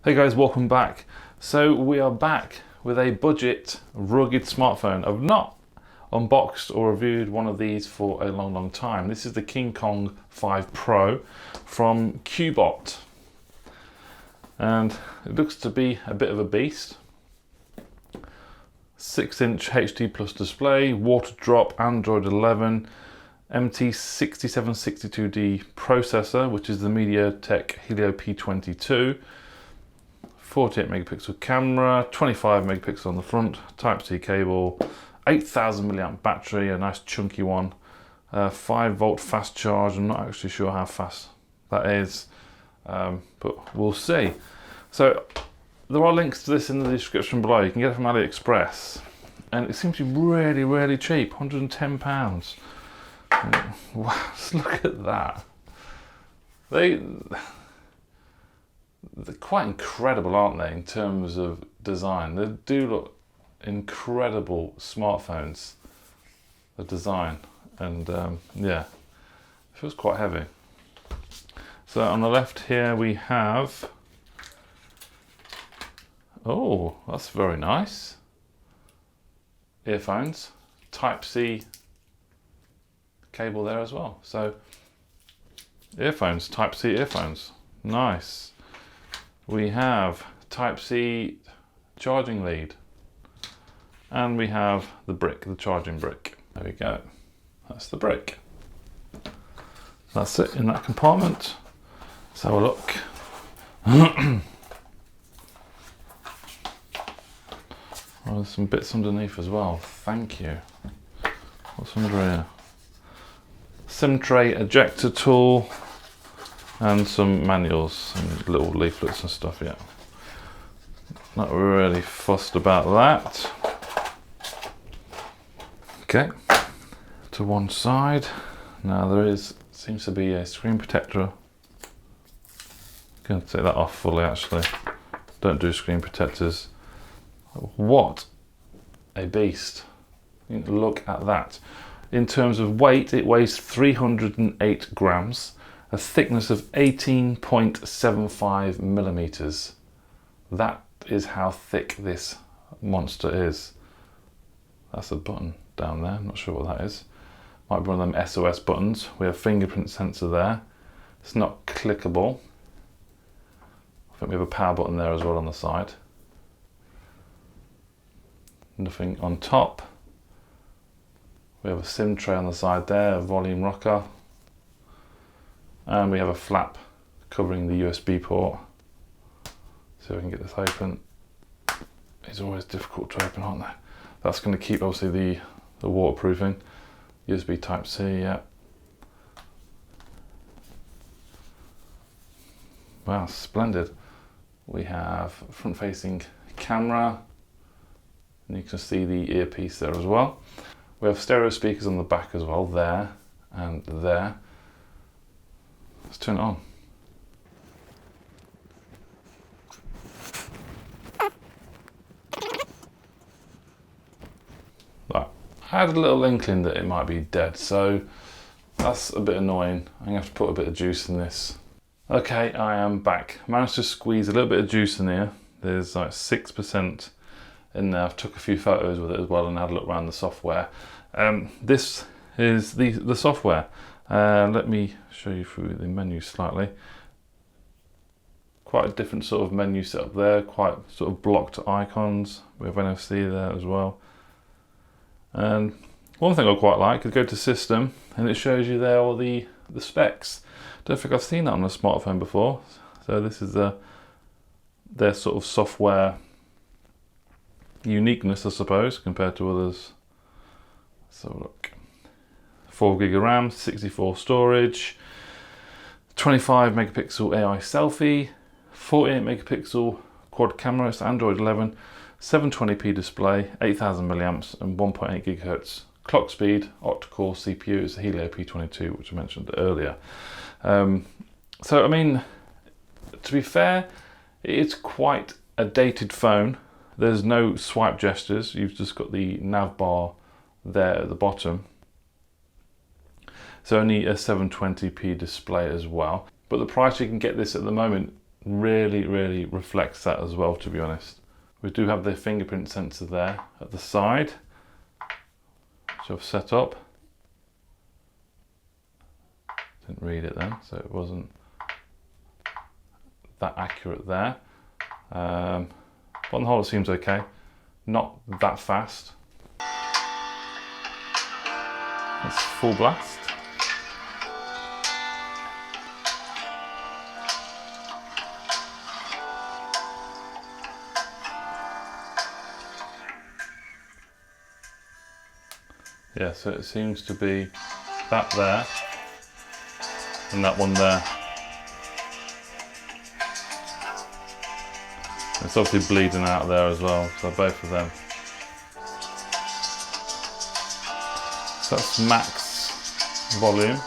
Hey guys, welcome back. So we are back with a budget, rugged smartphone. I've not unboxed or reviewed one of these for a long time. This is the KingKong 5 Pro from Cubot. And it looks to be a bit of a beast. 6-inch HD plus display, water drop, Android 11, MT6762D processor, which is the MediaTek Helio P22. 48 megapixel camera, 25 megapixel on the front, Type-C cable, 8,000 milliamp battery, a nice chunky one, 5-volt fast charge. I'm not actually sure how fast that is, but we'll see. So there are links to this in the description below. You can get it from AliExpress, and it seems to be really cheap, £110. Wow, just look at that. They're quite incredible, aren't they, in terms of design? They do look incredible smartphones, the design, and yeah, it feels quite heavy. So on the left here we have, oh, that's very nice, earphones, Type-C cable there as well. So earphones, Type-C earphones, nice. We have Type-C charging lead, and we have the brick, the charging brick. There we go, that's the brick. That's it in that compartment. Let's have a look. Oh, there's some bits underneath as well, thank you. What's under here? SIM tray ejector tool, and some manuals and little leaflets and stuff. Yeah, not really fussed about that. Okay, to one side. Now there seems to be a screen protector. Going to take that off fully actually. Don't do screen protectors. What a beast. Look at that. In terms of weight, it weighs 308 grams. A thickness of 18.75 millimeters. That is how thick this monster is. That's a button down there, I'm not sure what that is. Might be one of them SOS buttons. We have fingerprint sensor there. It's not clickable. I think we have a power button there as well on the side. Nothing on top. We have a SIM tray on the side there, a volume rocker. And we have a flap covering the USB port. So we can get this open. It's always difficult to open, aren't they? That's going to keep obviously the waterproofing. USB Type-C, yeah. Wow, splendid. We have front facing camera. And you can see the earpiece there as well. We have stereo speakers on the back as well, there and there. Let's turn it on. Right. I had a little inkling that it might be dead, so that's a bit annoying. I'm going to have to put a bit of juice in this. Okay, I am back. Managed to squeeze a little bit of juice in here. There's like 6% in there. I've took a few photos with it as well and had a look around the software. This is the software. Let me show you through the menu slightly. Quite a different sort of menu setup there, quite sort of blocked icons. We have NFC there as well. And one thing I quite like is go to system and it shows you there all the specs. Don't think I've seen that on a smartphone before. So this is their sort of software uniqueness, I suppose, compared to others. So look. 4 gig of RAM, 64 storage, 25 megapixel AI selfie, 48 megapixel quad camera, it's Android 11, 720p display, 8,000 milliamps and 1.8 gigahertz clock speed, octa-core CPU. It's a Helio P22, which I mentioned earlier. So I mean, to be fair, it's quite a dated phone. There's no swipe gestures, you've just got the nav bar there at the bottom. It's only a 720p display as well. But the price you can get this at the moment really reflects that as well, to be honest. We do have the fingerprint sensor there at the side, which I've set up. Didn't read it then, so it wasn't that accurate there. But on the whole, it seems okay. Not that fast. That's full blast. Yeah, so it seems to be that there and that one there. It's obviously bleeding out there as well, so both of them. So that's max volume.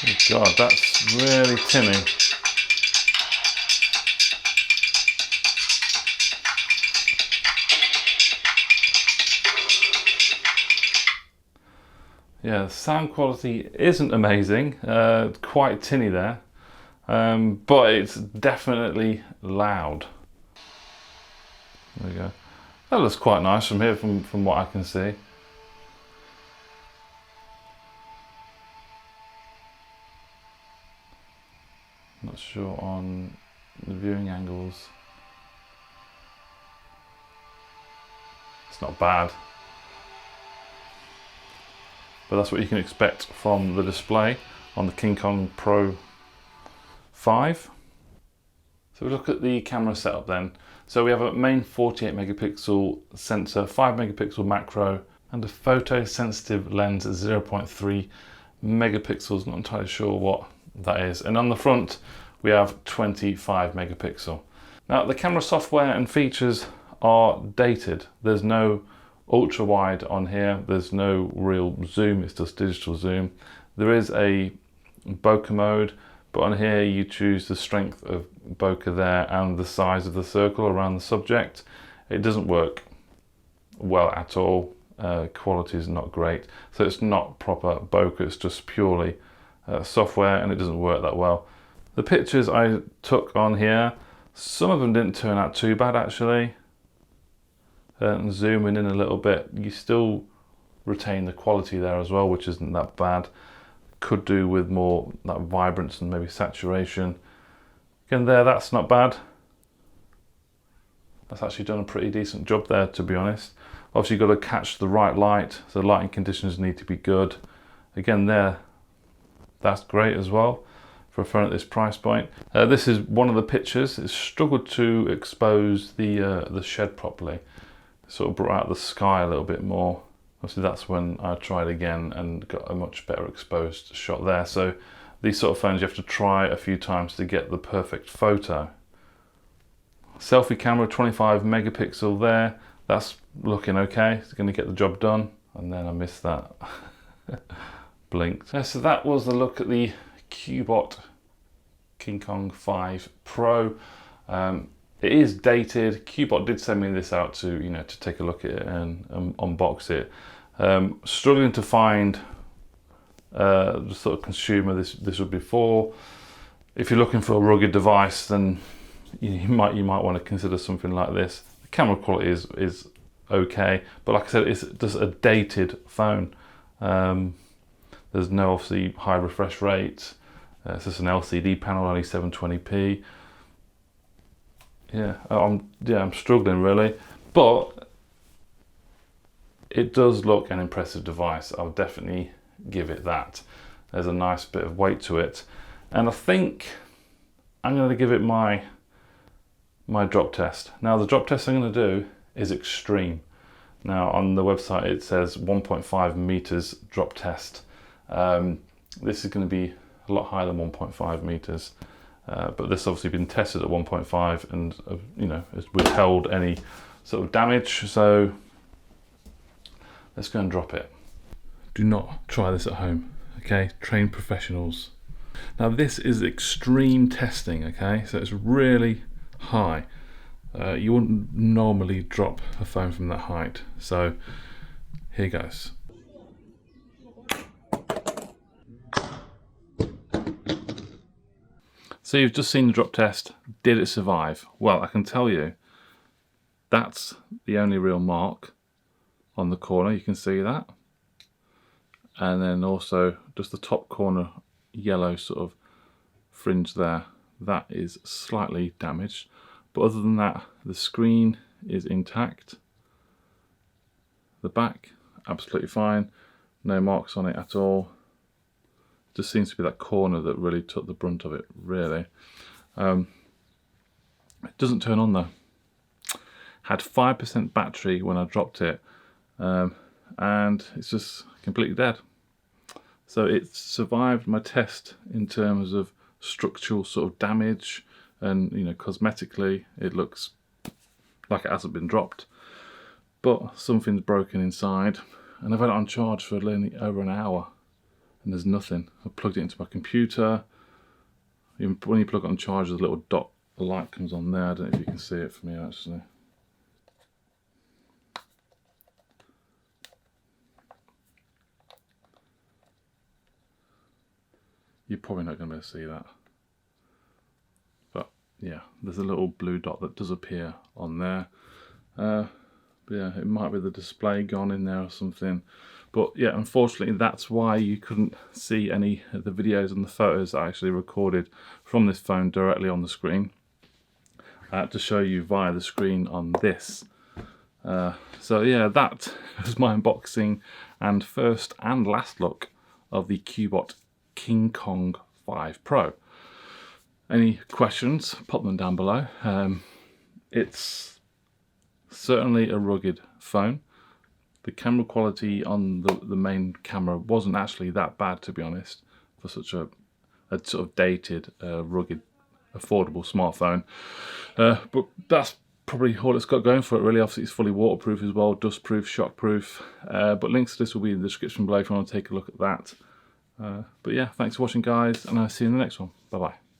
Oh God, that's really tinny. Yeah, the sound quality isn't amazing, quite tinny there, but it's definitely loud. There we go. That looks quite nice from here, from what I can see. Not sure on the viewing angles. It's not bad. But that's what you can expect from the display on the KingKong Pro 5. So we look at the camera setup then. So we have a main 48 megapixel sensor, 5 megapixel macro, and a photosensitive lens at 0.3 megapixels. Not entirely sure what that is. And on the front, we have 25 megapixel. Now the camera software and features are dated. There's no ultra wide on here, there's no real zoom, it's just digital zoom. There is a bokeh mode, but on here you choose the strength of bokeh there and the size of the circle around the subject. It doesn't work well at all. Quality is not great, so it's not proper bokeh, it's just purely software, and it doesn't work that well. The pictures I took on here, some of them didn't turn out too bad actually. And zooming in a little bit, you still retain the quality there as well, which isn't that bad. Could do with more that vibrance and maybe saturation. Again there, that's not bad. That's actually done a pretty decent job there, to be honest. Obviously you've got to catch the right light, so lighting conditions need to be good. Again there, that's great as well for a phone at this price point. This is one of the pictures. It's struggled to expose the shed properly. Sort of brought out the sky a little bit more. Obviously that's when I tried again and got a much better exposed shot there. So these sort of phones you have to try a few times to get the perfect photo. Selfie camera, 25 megapixel there. That's looking okay. It's going to get the job done. And then I missed that. Blinked. Yeah, so that was the look at the Cubot KingKong 5 Pro. It is dated. Cubot did send me this out to, to take a look at it and unbox it. Struggling to find the sort of consumer this would be for. If you're looking for a rugged device, then you might want to consider something like this. The camera quality is okay, but like I said, it's just a dated phone. There's no obviously high refresh rate. It's just an LCD panel, only 720p. Yeah, I'm struggling really, but it does look an impressive device. I'll definitely give it that. There's a nice bit of weight to it, and I think I'm going to give it my drop test. Now the drop test I'm going to do is extreme. Now on the website it says 1.5 meters drop test. This is going to be a lot higher than 1.5 meters. But this obviously been tested at 1.5 and has withheld any sort of damage, so let's go and drop it. Do not try this at home, okay? Train professionals. Now this is extreme testing, okay? So it's really high. You wouldn't normally drop a phone from that height, so here goes. So you've just seen the drop test. Did it survive? Well, I can tell you that's the only real mark on the corner. You can see that. And then also just the top corner yellow sort of fringe there. That is slightly damaged. But other than that, the screen is intact. The back, absolutely fine. No marks on it at all. Just seems to be that corner that really took the brunt of it, really. It doesn't turn on though. Had 5% battery when I dropped it, and it's just completely dead. So it survived my test in terms of structural sort of damage, and you know, cosmetically it looks like it hasn't been dropped, but something's broken inside. And I've had it on charge for nearly over an hour, and there's nothing. I plugged it into my computer. When you plug it on charge, there's a little dot, the light comes on there. I don't know if you can see it from here actually. You're probably not going to be able to see that. But yeah, there's a little blue dot that does appear on there. But yeah, it might be the display gone in there or something. But yeah, unfortunately, that's why you couldn't see any of the videos and the photos I actually recorded from this phone directly on the screen. To show you via the screen on this. So yeah, that was my unboxing and first and last look of the Cubot KingKong 5 Pro. Any questions, pop them down below. It's certainly a rugged phone. The camera quality on the main camera wasn't actually that bad, to be honest, for such a sort of dated, rugged, affordable smartphone. But that's probably all it's got going for it, really. Obviously it's fully waterproof as well, dustproof, shockproof. But links to this will be in the description below if you want to take a look at that. But yeah, thanks for watching guys, and I'll see you in the next one. Bye bye.